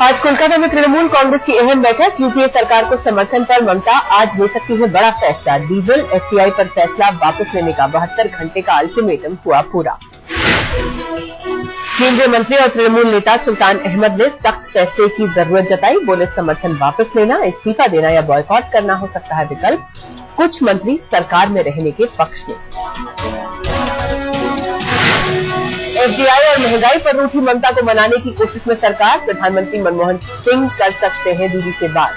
आज कोलकाता में तृणमूल कांग्रेस की अहम बैठक। यूपीए सरकार को समर्थन पर ममता आज ले सकती है बड़ा फैसला। डीजल एफटीआई पर फैसला वापस लेने का 72 घंटे का अल्टीमेटम हुआ पूरा। केंद्रीय मंत्री और तृणमूल नेता सुल्तान अहमद ने सख्त फैसले की जरूरत जताई। बोले समर्थन वापस लेना, इस्तीफा देना या बॉयकॉट करना हो सकता है विकल्प। कुछ मंत्री सरकार में रहने के पक्ष में। एफडीआई और महंगाई पर रूठी ममता को मनाने की कोशिश में सरकार। प्रधानमंत्री मनमोहन सिंह कर सकते हैं दीदी से बात।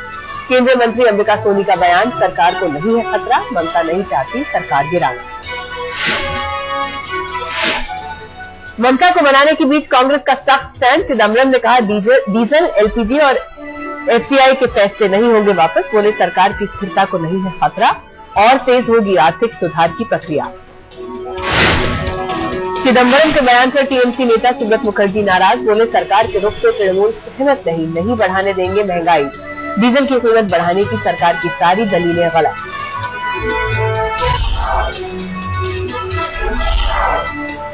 केंद्रीय मंत्री अंबिका सोनी का बयान, सरकार को नहीं है खतरा, ममता नहीं चाहती सरकार गिराना। ममता को मनाने के बीच कांग्रेस का सख्त स्टैंड। चिदम्बरम ने कहा डीजल, एलपीजी और एफटीआई के फैसले नहीं होंगे वापस। बोले सरकार की स्थिरता को नहीं है खतरा और तेज होगी आर्थिक सुधार की प्रक्रिया। चिदम्बरम के बयान पर टीएमसी नेता सुब्रत मुखर्जी नाराज। बोले सरकार के रुख से तृणमूल सहमत नहीं बढ़ाने देंगे महंगाई। डीजल की कीमत बढ़ाने की सरकार की सारी दलीलें गलत।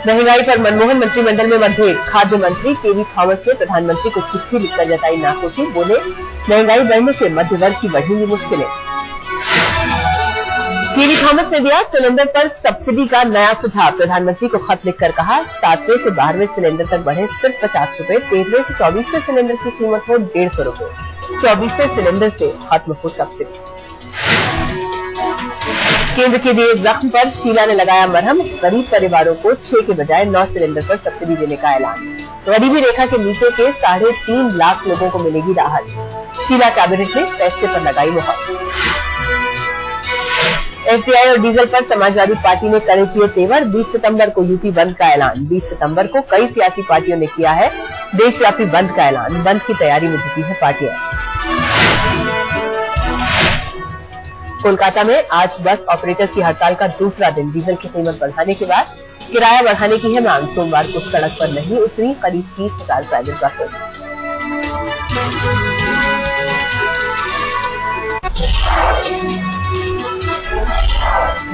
महंगाई पर मनमोहन मंत्रिमंडल में मतभेद। खाद्य मंत्री केवी थॉमस ने प्रधानमंत्री को चिट्ठी लिखकर जताई नाखुशी। बोले महंगाई बढ़ने से मध्य वर्ग की बढ़ेंगी मुश्किलें। केवी थॉमस ने दिया सिलेंडर पर सब्सिडी का नया सुझाव। प्रधानमंत्री को खत लिखकर कहा 7वें से 12वें सिलेंडर तक बढ़े सिर्फ 50 रुपए। 13वें से 24वें सिलेंडर की कीमत हो 150 रुपए। 24वें सिलेंडर से खत्म हो सब्सिडी। केंद्र के दिए जख्म पर शीला ने लगाया मरहम। गरीब परिवारों को 6 के बजाय 9 सिलेंडर पर सब्सिडी देने का ऐलान। गरीबी रेखा के नीचे के 3.5 लाख लोगों को मिलेगी राहत। शीला कैबिनेट ने फैसले पर लगाई मुहर। एफटीआई और डीजल पर समाजवादी पार्टी ने करे किए तेवर। 20 सितंबर को यूपी बंद का ऐलान। 20 सितंबर को कई सियासी पार्टियों ने किया है देशव्यापी बंद का ऐलान। बंद की तैयारी में जुटी है पार्टियां। कोलकाता में आज बस ऑपरेटर्स की हड़ताल का दूसरा दिन। डीजल की कीमत बढ़ाने के बाद किराया बढ़ाने की है मांग। सोमवार को सड़क पर नहीं उतरी करीब 30,000 प्राइवेट बसेस।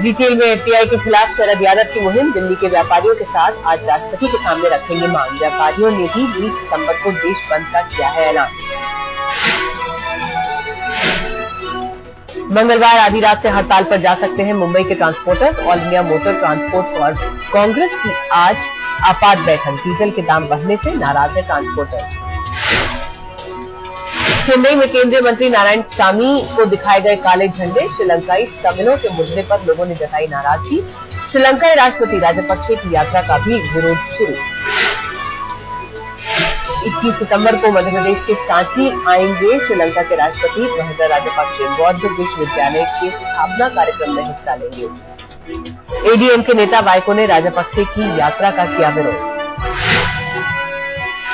रिटेल में एफटीआई के खिलाफ शरद यादव की मुहिम। दिल्ली के व्यापारियों के साथ आज राष्ट्रपति के सामने रखेंगे मांग। व्यापारियों ने भी 20 सितंबर को देश बंद का किया है ऐलान। मंगलवार आधी रात से हड़ताल पर जा सकते हैं मुंबई के transporters. All India motor transport for Congress की आज आपात बैठक। डीजल के दाम बढ़ने से नाराज है ट्रांसपोर्टर्स। चेन्नई में केंद्रीय मंत्री नारायण सामी को दिखाए गए काले झंडे। श्रीलंकाई तमिलों के मुद्दे पर लोगों ने जताई नाराजगी। श्रीलंकाई राष्ट्रपति राजपक्षे की यात्रा का भी विरोध शुरू। 21 सितंबर को मध्य प्रदेश के सांची आएंगे श्रीलंका के राष्ट्रपति महिंदा राजपक्षे। बौद्ध विश्वविद्यालय के स्थापना कार्यक्रम में हिस्सा लेंगे। एडीएम के नेता वाइको ने राजपक्षे की यात्रा का किया विरोध।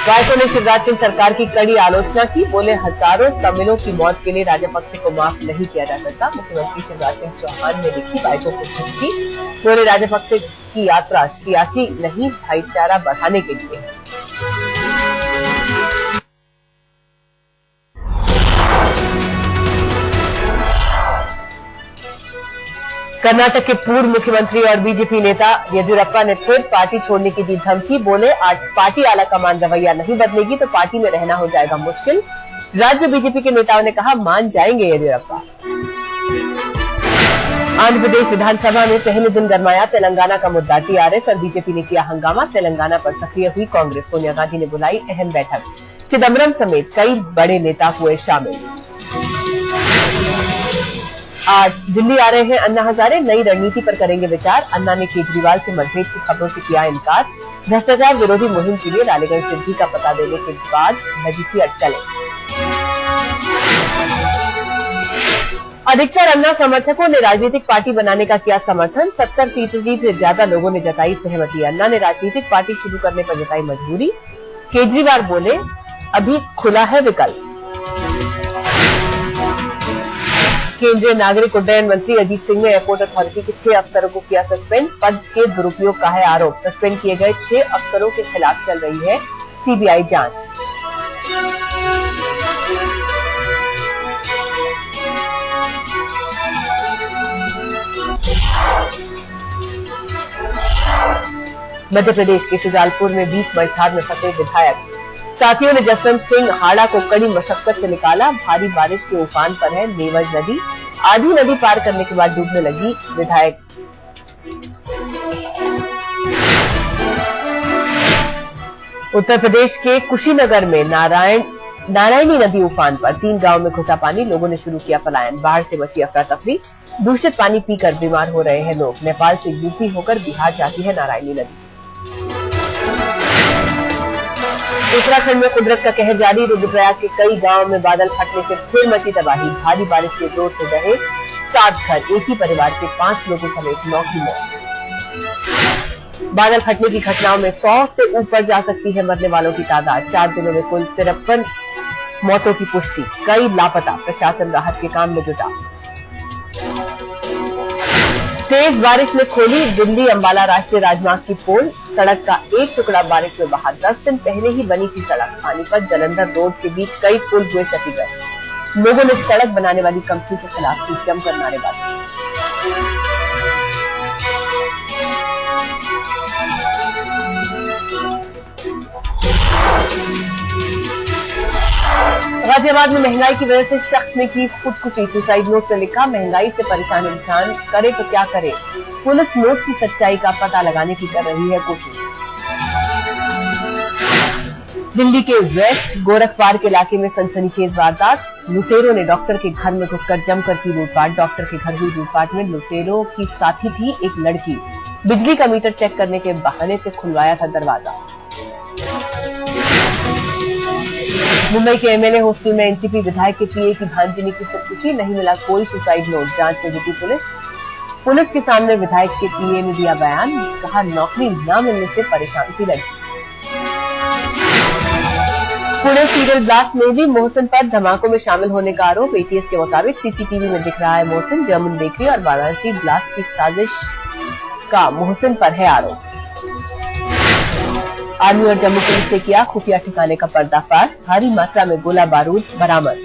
वाइको ने शिवराज सिंह सरकार की कड़ी आलोचना की। बोले हजारों तमिलों की मौत के लिए राजपक्षे को माफ नहीं किया जा सकता। मुख्यमंत्री शिवराज सिंह चौहान ने लिखी वाइको को चिट्ठी। बोले राजपक्षे की यात्रा सियासी नहीं भाईचारा बढ़ाने के लिए है। कर्नाटक के पूर्व मुख्यमंत्री और बीजेपी नेता येदियुरप्पा ने फिर पार्टी छोड़ने की दी धमकी। बोले पार्टी आला कमान रवैया नहीं बदलेगी तो पार्टी में रहना हो जाएगा मुश्किल। राज्य बीजेपी के नेताओं ने कहा मान जाएंगे येदियुरप्पा। आंध्र प्रदेश विधानसभा में पहले दिन गरमाया तेलंगाना का मुद्दा। टीआरएस और बीजेपी ने किया हंगामा। तेलंगाना पर सक्रिय हुई कांग्रेस। सोनिया गांधी ने बुलाई अहम बैठक। चिदम्बरम समेत कई बड़े नेता हुए शामिल। आज दिल्ली आ रहे हैं अन्ना हजारे। नई रणनीति पर करेंगे विचार। अन्ना ने केजरीवाल से मतभेद की खबरों से किया इनकार। भ्रष्टाचार विरोधी मुहिम के लिए रालीगंज सिद्धि का पता देने के बाद लगी थी अटकलें। अधिकतर अन्ना समर्थकों ने राजनीतिक पार्टी बनाने का किया समर्थन। 70% से ज्यादा लोगों ने जताई सहमति। अन्ना ने राजनीतिक पार्टी शुरू करने पर जताई मजबूरी। केजरीवाल बोले अभी खुला है विकल्प। केंद्रीय नागरिक उड्डयन मंत्री अजीत सिंह ने एयरपोर्ट अथॉरिटी के 6 अफसरों को किया सस्पेंड। पद के दुरुपयोग का है आरोप। सस्पेंड किए गए 6 अफसरों के खिलाफ चल रही है सीबीआई जांच। मध्य प्रदेश के शुजालपुर में बीच मझधार में फंसे विधायक। साथियों ने जसवंत सिंह हाड़ा को कड़ी मशक्कत से निकाला। भारी बारिश के उफान पर है नेवज नदी। आधी नदी पार करने के बाद डूबने लगी विधायक। उत्तर प्रदेश के कुशीनगर में नारायणी नदी उफान पर 3 गांव में घुसा पानी। लोगों ने शुरू किया पलायन। बाढ़ से बची अफरा तफरी। दूषित पानी पीकर बीमार हो रहे हैं लोग। नेपाल से यूपी होकर बिहार जाती है नारायणी नदी। उत्तराखंड में कुदरत का कहर जारी। रुद्रप्रयाग के कई गांवों में बादल फटने से फिर मची तबाही। भारी बारिश के जोर से बहे 7 घर। एक ही परिवार के 5 लोगों समेत 9 की मौत। बादल फटने की घटनाओं में 100 से ऊपर जा सकती है मरने वालों की तादाद। 4 दिनों में कुल 53 मौतों की पुष्टि। कई लापता। प्रशासन राहत के काम में जुटा। तेज बारिश ने खोली दिल्ली अंबाला राष्ट्रीय राजमार्ग की पोल। सड़क का एक टुकड़ा बारिश में बहा। 10 दिन पहले ही बनी थी सड़क। पानीपत जलंधर रोड के बीच कई पुल हुए क्षतिग्रस्त। लोगों ने सड़क बनाने वाली कंपनी के खिलाफ की जमकर नारेबाजी। गाजियाबाद में महंगाई की वजह से शख्स ने की खुदकुशी। सुसाइड नोट में लिखा, महंगाई से परेशान इंसान करे तो क्या करे। पुलिस नोट की सच्चाई का पता लगाने की कर रही है कोशिश। दिल्ली के वेस्ट गोरख पार्क इलाके में सनसनीखेज वारदात। लुटेरों ने डॉक्टर के घर में घुसकर जमकर की लूटपाट। डॉक्टर के घर हुई लूटपाट में लुटेरों की साथी थी एक लड़की। बिजली का मीटर चेक करने के बहाने से खुलवाया था दरवाजा। मुंबई के एमएलए हॉस्टल में एनसीपी विधायक के पीए की भांजिनी की खुदकुशी। नहीं मिला कोई सुसाइड नोट। जांच में जुटी पुलिस के सामने विधायक के पीए ने दिया बयान। कहा, नौकरी न मिलने से परेशान थी लड़की। पुणे सीरियल ब्लास्ट में भी मोहसिन पर धमाकों में शामिल होने का आरोप। एटीएस के मुताबिक सीसीटीवी में दिख रहा है मोहसिन। जर्मन बेकरी और वाराणसी ब्लास्ट की साजिश का मोहसिन पर है आरोप। आर्मी और जम्मू पुलिस ने किया खुफिया ठिकाने का पर्दाफाश। भारी मात्रा में गोला बारूद बरामद।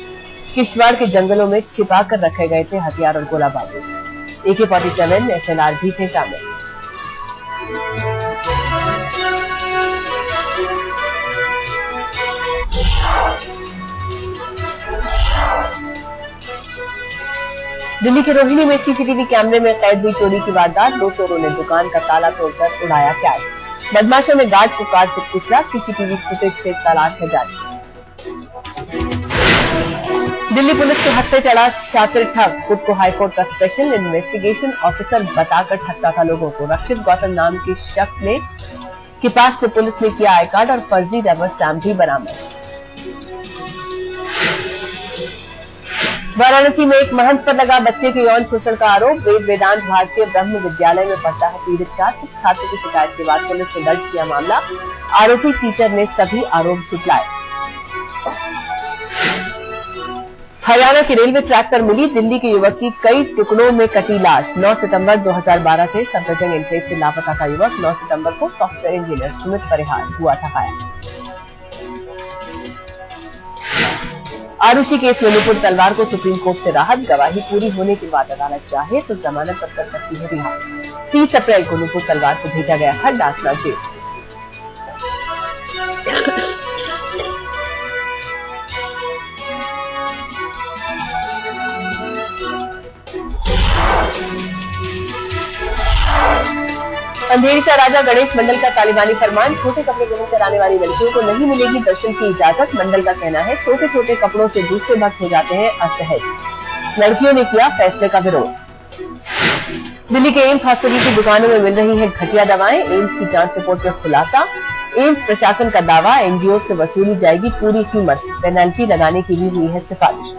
किश्तवाड़ के जंगलों में छिपा कर रखे गए थे हथियार और गोला बारूद। AK-47 SLR भी थे शामिल। दिल्ली के रोहिणी में सीसीटीवी कैमरे में कैद हुई चोरी की वारदात। 2 चोरों ने दुकान का ताला तोड़कर उड़ाया कैश। बदमाशों ने गार्ड को कार से कुचला। सीसीटीवी फुटेज से तलाश है जारी। दिल्ली पुलिस के हत्थे चढ़ा शातिर ठग। खुद को हाईकोर्ट का स्पेशल इन्वेस्टिगेशन ऑफिसर बताकर ठगता था लोगों को। रक्षित गौतम नाम के शख्स के पास से पुलिस ने किया आई कार्ड और फर्जी रबर स्टैम्प भी बरामद। वाराणसी में एक महंत पर लगा बच्चे के यौन शोषण का आरोप। वेदांत भारतीय ब्रह्म विद्यालय में पढ़ता है पीड़ित छात्र की शिकायत के बाद पुलिस ने दर्ज किया मामला। आरोपी टीचर ने सभी आरोप झुटलाए। हरियाणा के रेलवे ट्रैक पर मिली दिल्ली के युवक की कई टुकड़ों में कटी लाश। 9 सितंबर 2012 से सफदरजंग एनक्लेव से लापता था युवक। 9 सितंबर को सॉफ्टवेयर इंजीनियर सुमित परिहार हुआ था घायल। आरुषि केस में नुपुर तलवार को सुप्रीम कोर्ट से राहत। गवाही पूरी होने के बाद अदालत चाहे तो जमानत पर कर सकती है रिहा। 30 अप्रैल को नुपुर तलवार को भेजा गया था डासना जेल। अंधेरी सा राजा गणेश मंडल का तालिबानी फरमान। छोटे कपड़े पहनकर आने वाली लड़कियों को नहीं मिलेगी दर्शन की इजाजत। मंडल का कहना है छोटे छोटे कपड़ों से दूसरे भक्त हो जाते हैं असहज। लड़कियों ने किया फैसले का विरोध। दिल्ली के एम्स हॉस्पिटल की दुकानों में मिल रही है घटिया दवाएं। एम्स की जांच रिपोर्ट में खुलासा। एम्स प्रशासन का दावा, एनजीओ से वसूली जाएगी पूरी कीमत। पेनल्टी लगाने की भी हुई है सिफारिश।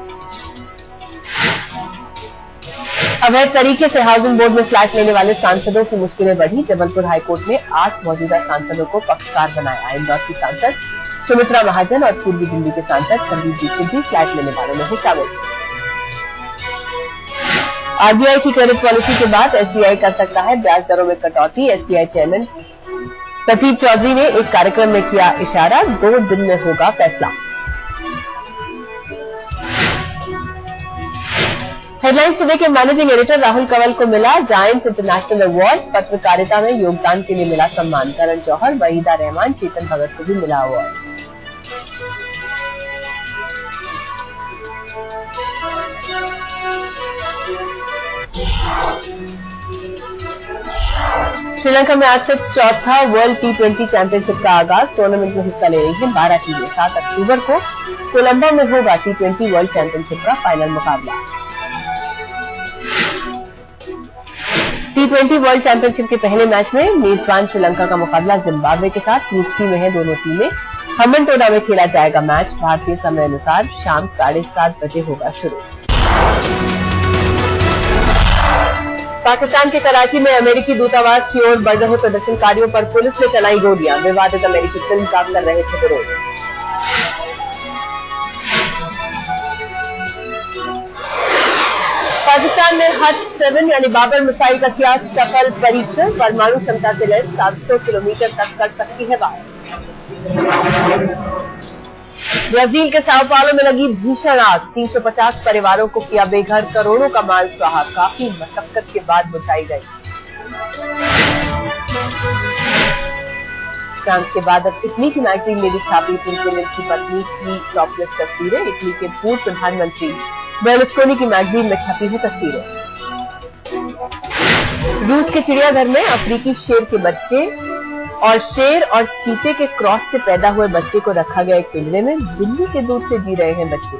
अवैध तरीके से हाउसिंग बोर्ड में फ्लैट लेने वाले सांसदों की मुश्किलें बढ़ी। जबलपुर हाईकोर्ट ने 8 मौजूदा सांसदों को पक्षकार बनाया। इंदौर की सांसद सुमित्रा महाजन और पूर्वी दिल्ली के सांसद संदीप दीक्षित भी फ्लैट लेने वालों में शामिल। आरबीआई की क्रेडिट पॉलिसी के बाद एसबीआई कर सकता है ब्याज दरों में कटौती। एसबीआई चेयरमैन प्रदीप चौधरी ने एक कार्यक्रम में किया इशारा। 2 दिन में होगा फैसला। हेडलाइंस टुडे के मैनेजिंग एडिटर राहुल कंवल को मिला जायंट्स इंटरनेशनल अवार्ड। पत्रकारिता में योगदान के लिए मिला सम्मान। करण जौहर, वहीदा रहमान, चेतन भगत को भी मिला अवार्ड। श्रीलंका में आज से चौथा वर्ल्ड T20 चैंपियनशिप का आगाज। टूर्नामेंट में हिस्सा ले रही हैं 12 टीमें। 7 अक्टूबर को कोलंबो में होगा T20 वर्ल्ड चैंपियनशिप का फाइनल मुकाबला। T20 वर्ल्ड चैंपियनशिप के पहले मैच में मेजबान श्रीलंका का मुकाबला जिम्बाब्वे के साथ। ग्रुप सी में है दोनों टीमें। हम्बनटोटा में खेला जाएगा मैच। भारतीय समय अनुसार शाम 7:30 बजे होगा शुरू। पाकिस्तान के कराची में अमेरिकी दूतावास की ओर बढ़ रहे प्रदर्शनकारियों पर पुलिस ने चलाई गोलियां। विवादित अमेरिकी फिल्म का कर रहे थे विरोध। पाकिस्तान ने हज-7 यानी बाबर मिसाइल का किया सफल परीक्षण। परमाणु क्षमता से लैस 700 किलोमीटर तक कर सकती है वार। ब्राजील के साओ पाउलो में लगी भीषण आग। 350 परिवारों को किया बेघर। करोड़ों का माल स्वाहा। काफी मशक्कत के बाद बुझाई गई। फ्रांस के बाद अब इटली की मैगजीन ने भी छापी पुतिन की पत्नी की टॉपलेस तस्वीरें। इटली के पूर्व प्रधानमंत्री बेर्लुस्कोनी की मैगजीन में छपी है तस्वीरें। रूस के चिड़ियाघर में अफ्रीकी शेर के बच्चे और शेर और चीते के क्रॉस से पैदा हुए बच्चे को रखा गया एक पिंजरे में। बिल्ली के दूध से जी रहे हैं बच्चे।